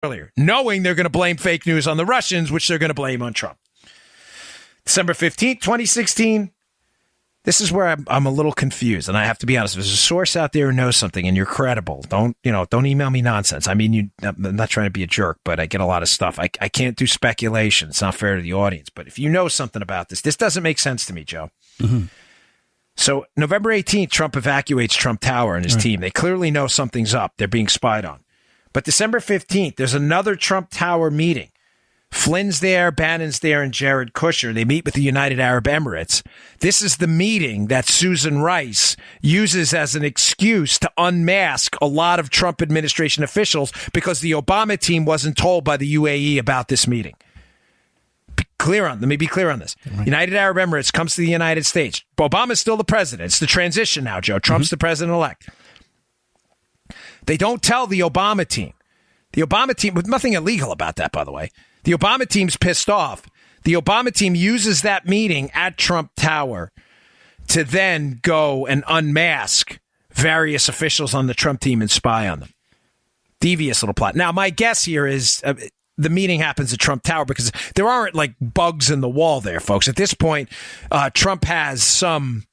earlier, knowing they're going to blame fake news on the Russians, which they're going to blame on Trump. December 15th, 2016. This is where I'm a little confused, and I have to be honest. If there's a source out there who knows something and you're credible, don't email me nonsense. I mean, I'm not trying to be a jerk, but I get a lot of stuff. I can't do speculation. It's not fair to the audience. But if you know something about this doesn't make sense to me, Joe. Mm-hmm. So November 18th, Trump evacuates Trump Tower and his team. They clearly know something's up. They're being spied on. But December 15th, there's another Trump Tower meeting. Flynn's there, Bannon's there, and Jared Kushner. They meet with the United Arab Emirates. This is the meeting that Susan Rice uses as an excuse to unmask a lot of Trump administration officials because the Obama team wasn't told by the UAE about this meeting. Let me be clear on this. Right. United Arab Emirates comes to the United States. Obama's still the president. It's the transition now, Joe. Trump's the president-elect. They don't tell the Obama team. The Obama team, with nothing illegal about that, by the way. The Obama team's pissed off. The Obama team uses that meeting at Trump Tower to then go and unmask various officials on the Trump team and spy on them. Devious little plot. Now, my guess here is the meeting happens at Trump Tower because there aren't like bugs in the wall there, folks. At this point, Trump has some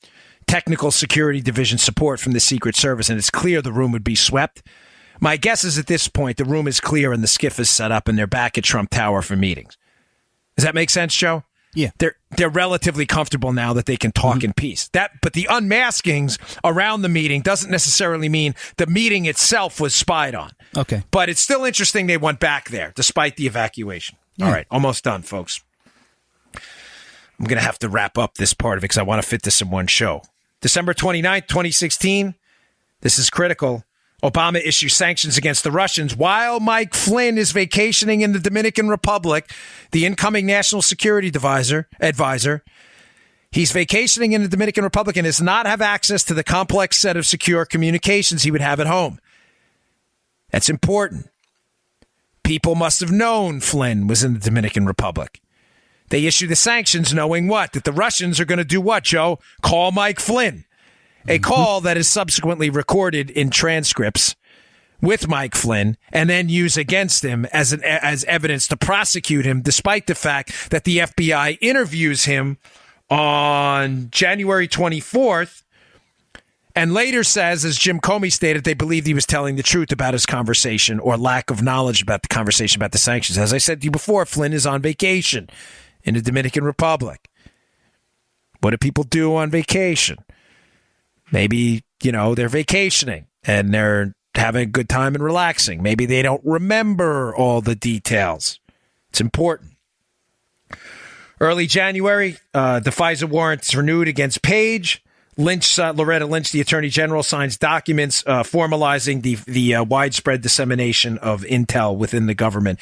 technical security division support from the Secret Service, and it's clear the room would be swept. My guess is at this point, the room is clear and the skiff is set up and they're back at Trump Tower for meetings. Does that make sense, Joe? Yeah. They're relatively comfortable now that they can talk in peace. But the unmaskings around the meeting doesn't necessarily mean the meeting itself was spied on. Okay. But it's still interesting they went back there despite the evacuation. Yeah. All right. Almost done, folks. I'm going to have to wrap up this part of it because I want to fit this in one show. December 29th, 2016. This is critical. Obama issues sanctions against the Russians while Mike Flynn is vacationing in the Dominican Republic, the incoming national security advisor. He's vacationing in the Dominican Republic and does not have access to the complex set of secure communications he would have at home. That's important. People must have known Flynn was in the Dominican Republic. They issue the sanctions knowing what? That the Russians are going to do what, Joe? Call Mike Flynn. A call that is subsequently recorded in transcripts with Mike Flynn and then use against him as evidence to prosecute him, despite the fact that the FBI interviews him on January 24th and later says, as Jim Comey stated, they believed he was telling the truth about his conversation or lack of knowledge about the conversation about the sanctions. As I said to you before, Flynn is on vacation in the Dominican Republic. What do people do on vacation? Maybe, they're vacationing and they're having a good time and relaxing. Maybe they don't remember all the details. It's important. Early January, the FISA warrants renewed against Page. Loretta Lynch, the Attorney General, signs documents formalizing the widespread dissemination of intel within the government,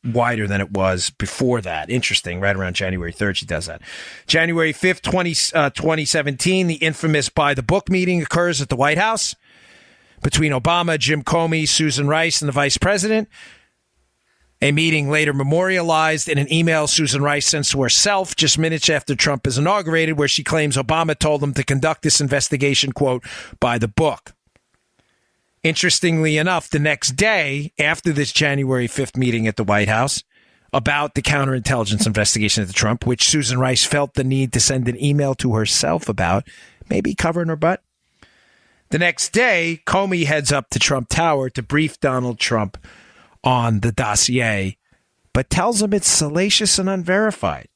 wider than it was before that. Interesting. Right around January 3rd, she does that. January 5th, 2017, the infamous By the Book meeting occurs at the White House between Obama, Jim Comey, Susan Rice, and the vice president. A meeting later memorialized in an email Susan Rice sends to herself just minutes after Trump is inaugurated, where she claims Obama told them to conduct this investigation, quote, by the book. Interestingly enough, the next day after this January 5th meeting at the White House about the counterintelligence investigation into Trump, which Susan Rice felt the need to send an email to herself about, maybe covering her butt. The next day, Comey heads up to Trump Tower to brief Donald Trump on the dossier, but tells him it's salacious and unverified.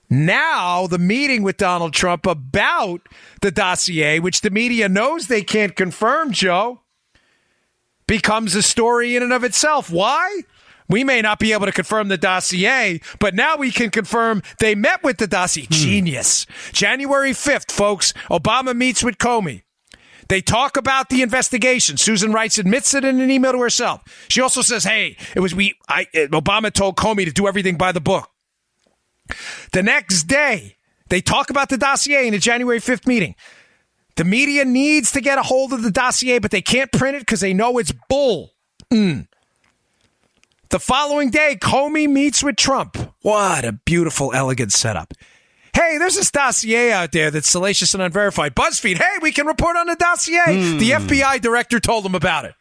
Now, the meeting with Donald Trump about the dossier, which the media knows they can't confirm, Joe, becomes a story in and of itself. Why? We may not be able to confirm the dossier, but now we can confirm they met with the dossier. Genius. January 5th, folks, Obama meets with Comey. They talk about the investigation. Susan Rice admits it in an email to herself. She also says, hey, Obama told Comey to do everything by the book. The next day, they talk about the dossier in the January 5th meeting. The media needs to get a hold of the dossier, but they can't print it because they know it's bull. The following day, Comey meets with Trump. What a beautiful, elegant setup. Hey, there's this dossier out there that's salacious and unverified. BuzzFeed, hey, we can report on the dossier. The FBI director told them about it.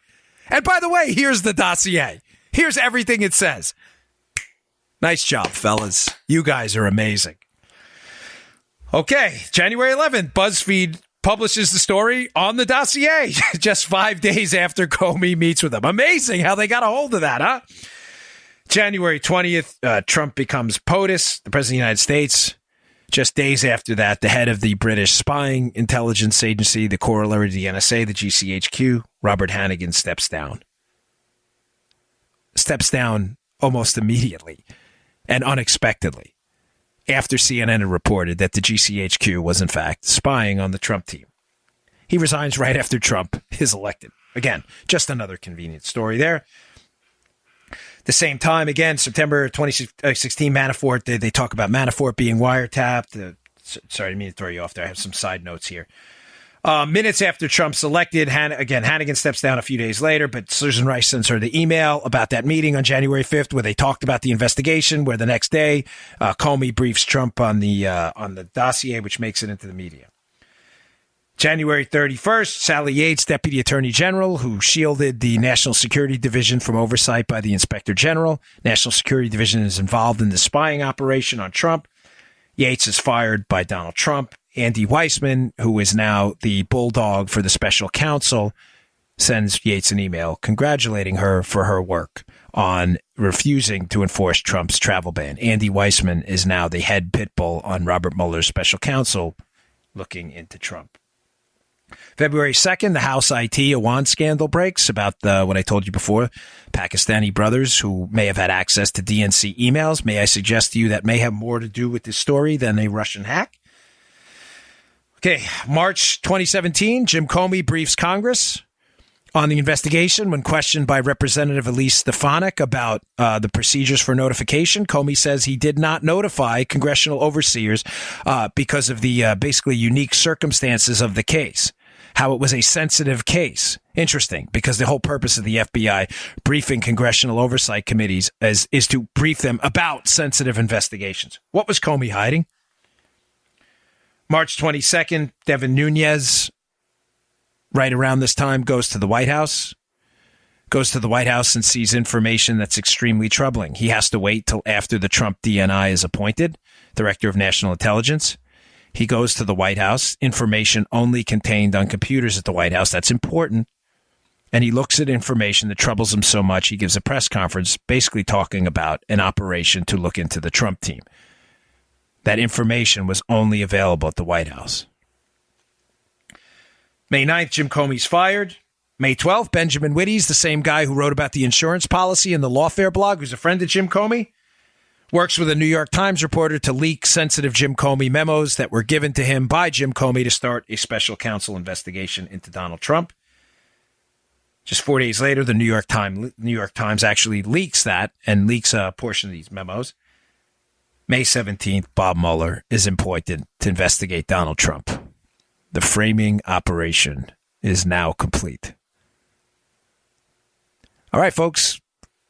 And by the way, here's the dossier. Here's everything it says. Nice job, fellas. You guys are amazing. Okay, January 11th, BuzzFeed publishes the story on the dossier just 5 days after Comey meets with them. Amazing how they got a hold of that, huh? January 20th, Trump becomes POTUS, the President of the United States. Just days after that, the head of the British spying intelligence agency, the corollary to the NSA, the GCHQ, Robert Hannigan, steps down. Steps down almost immediately and unexpectedly after CNN had reported that the GCHQ was, in fact, spying on the Trump team. He resigns right after Trump is elected. Again, just another convenient story there. The same time, again, September 2016, Manafort, they talk about Manafort being wiretapped. Sorry, I didn't mean to throw you off there. I have some side notes here. Minutes after Trump's elected, Hannigan steps down a few days later, but Susan Rice sends her the email about that meeting on January 5th where they talked about the investigation, where the next day Comey briefs Trump on the dossier, which makes it into the media. January 31st, Sally Yates, Deputy Attorney General, who shielded the National Security Division from oversight by the Inspector General. National Security Division is involved in the spying operation on Trump. Yates is fired by Donald Trump. Andy Weissman, who is now the bulldog for the special counsel, sends Yates an email congratulating her for her work on refusing to enforce Trump's travel ban. Andy Weissman is now the head pit bull on Robert Mueller's special counsel looking into Trump. February 2nd, the House IT Awan scandal breaks about what I told you before, Pakistani brothers who may have had access to DNC emails. May I suggest to you that may have more to do with this story than a Russian hack? Okay, March 2017, Jim Comey briefs Congress on the investigation when questioned by Representative Elise Stefanik about the procedures for notification. Comey says he did not notify congressional overseers because of the basically unique circumstances of the case, how it was a sensitive case. Interesting, because the whole purpose of the FBI briefing congressional oversight committees is to brief them about sensitive investigations. What was Comey hiding? March 22nd, Devin Nunes, right around this time, goes to the White House and sees information that's extremely troubling. He has to wait till after the Trump DNI is appointed, Director of National Intelligence. He goes to the White House, information only contained on computers at the White House. That's important. And he looks at information that troubles him so much, he gives a press conference basically talking about an operation to look into the Trump team. That information was only available at the White House. May 9th, Jim Comey's fired. May 12th, Benjamin Wittes, the same guy who wrote about the insurance policy in the Lawfare blog, who's a friend of Jim Comey, works with a New York Times reporter to leak sensitive Jim Comey memos that were given to him by Jim Comey to start a special counsel investigation into Donald Trump. Just 4 days later, the New York Times actually leaks that and leaks a portion of these memos. May 17th, Bob Mueller is appointed to investigate Donald Trump. The framing operation is now complete. All right, folks,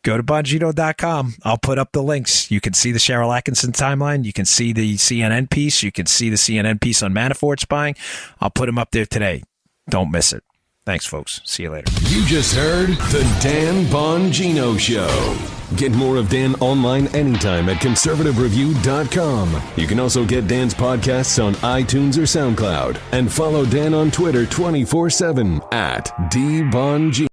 go to Bongino.com. I'll put up the links. You can see the Sharyl Attkisson timeline. You can see the CNN piece. You can see the CNN piece on Manafort spying. I'll put them up there today. Don't miss it. Thanks, folks. See you later. You just heard the Dan Bongino Show. Get more of Dan online anytime at conservativereview.com. You can also get Dan's podcasts on iTunes or SoundCloud. And follow Dan on Twitter 24/7 at DBongino.